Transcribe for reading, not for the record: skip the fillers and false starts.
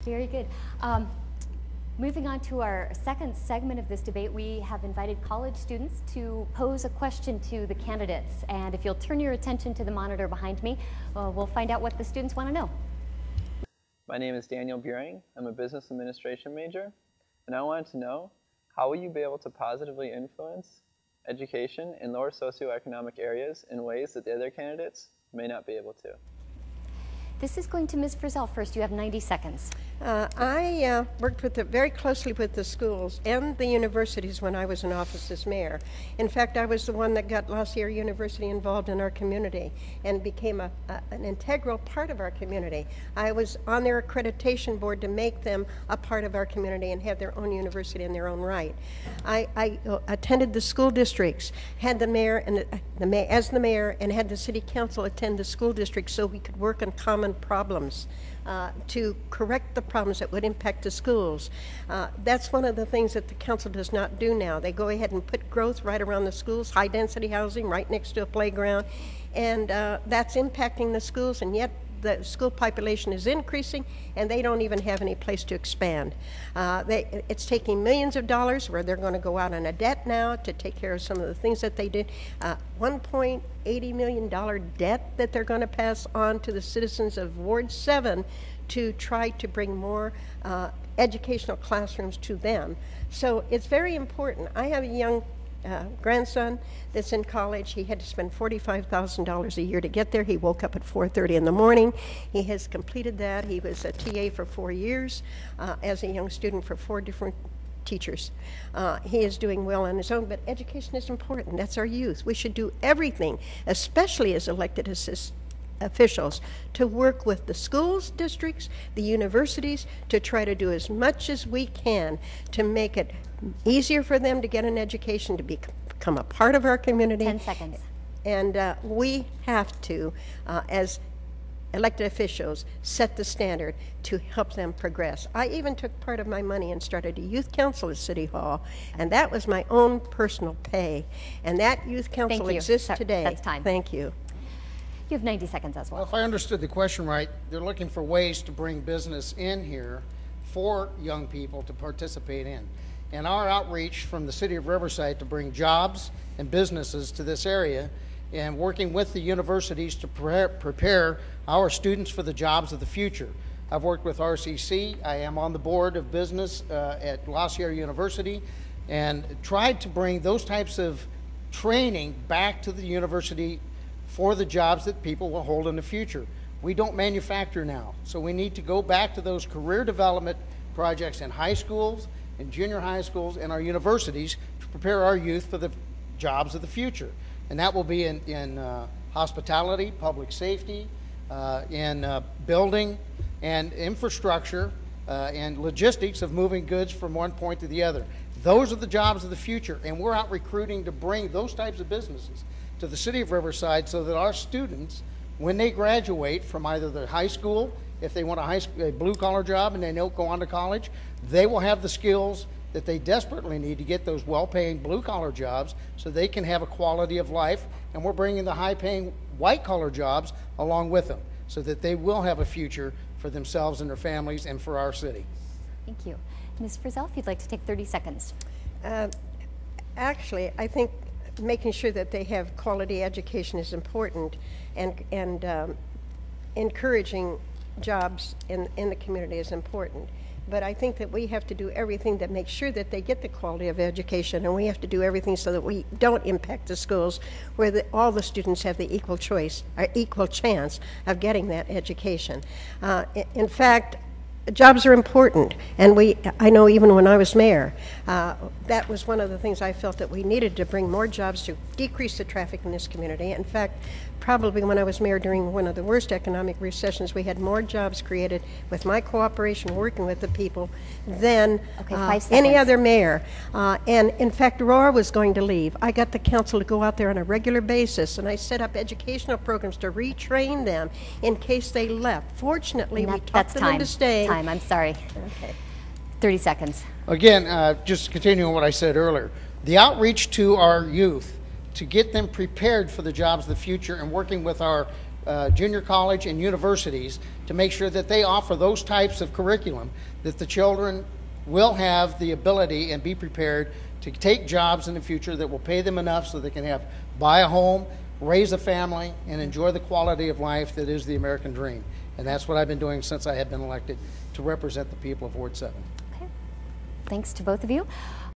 Very good. Moving on to our second segment of this debate, we have invited college students to pose a question to the candidates. And if you'll turn your attention to the monitor behind me, we'll find out what the students want to know. My name is Daniel Buring. I'm a business administration major, and I wanted to know, how will you be able to positively influence education in lower socioeconomic areas in ways that the other candidates may not be able to? This is going to Ms. Frizzell first. You have 90 seconds. I worked very closely with the schools and the universities when I was in office as mayor. In fact, I was the one that got La Sierra University involved in our community and became an integral part of our community. I was on their accreditation board to make them a part of our community and have their own university in their own right. I attended the school districts, had the mayor and as the mayor, and had the city council attend the school districts so we could work on common problems. To correct the problems that would impact the schools. That's one of the things that the council does not do now. They go ahead and put growth right around the schools, high density housing right next to a playground, and that's impacting the schools, and yet the school population is increasing and they don't even have any place to expand. It's taking millions of dollars where they're going to go out on a debt now to take care of some of the things that they did. $1.80 million debt that they're going to pass on to the citizens of Ward 7 to try to bring more educational classrooms to them. So it's very important. I have a young grandson that's in college. He had to spend $45,000 a year to get there. He woke up at 4:30 in the morning. He has completed that. He was a TA for 4 years as a young student for 4 different teachers. He is doing well on his own, but education is important. That's our youth. We should do everything, especially as elected officials, to work with the schools, districts, the universities, to try to do as much as we can to make it easier for them to get an education, to become a part of our community. 10 seconds. And we have to, as elected officials, set the standard to help them progress. I even took part of my money and started a youth council at City Hall, and that was my own personal pay. And that youth council exists today. That's time. Thank you. You have 90 seconds as well. Well, if I understood the question right, they're looking for ways to bring business in here for young people to participate in. And our outreach from the city of Riverside to bring jobs and businesses to this area, and working with the universities to prepare our students for the jobs of the future. I've worked with RCC. I am on the board of business at La Sierra University, and tried to bring those types of training back to the university for the jobs that people will hold in the future. We don't manufacture now, so we need to go back to those career development projects in high schools, in junior high schools, and our universities to prepare our youth for the jobs of the future. And that will be in hospitality, public safety, in building and infrastructure, and logistics of moving goods from one point to the other. Those are the jobs of the future, and we're out recruiting to bring those types of businesses to the city of Riverside so that our students, when they graduate from either the high school, if they want a blue-collar job and they don't go on to college, they will have the skills that they desperately need to get those well-paying blue-collar jobs so they can have a quality of life, and we're bringing the high-paying white-collar jobs along with them so that they will have a future for themselves and their families and for our city. Thank you. Ms. Frizzell, if you'd like to take 30 seconds. Actually, I think making sure that they have quality education is important, and encouraging jobs in the community is important. But I think that we have to do everything that makes sure that they get the quality of education, and we have to do everything so that we don't impact the schools where all the students have the equal choice, or equal chance of getting that education. In fact, jobs are important, and I know even when I was mayor, that was one of the things I felt that we needed to bring more jobs to decrease the traffic in this community. In fact, probably when I was mayor during one of the worst economic recessions, we had more jobs created with my cooperation working with the people than any other mayor. And in fact, Aurora was going to leave. I got the council to go out there on a regular basis, and I set up educational programs to retrain them in case they left. Fortunately, we talked them into staying. I'm sorry. Okay. 30 seconds. Again, just continuing what I said earlier, the outreach to our youth to get them prepared for the jobs of the future, and working with our junior college and universities to make sure that they offer those types of curriculum that the children will have the ability and be prepared to take jobs in the future that will pay them enough so they can buy a home, raise a family, and enjoy the quality of life that is the American dream. And that's what I've been doing since I have been elected to represent the people of Ward 7. Okay. Thanks to both of you.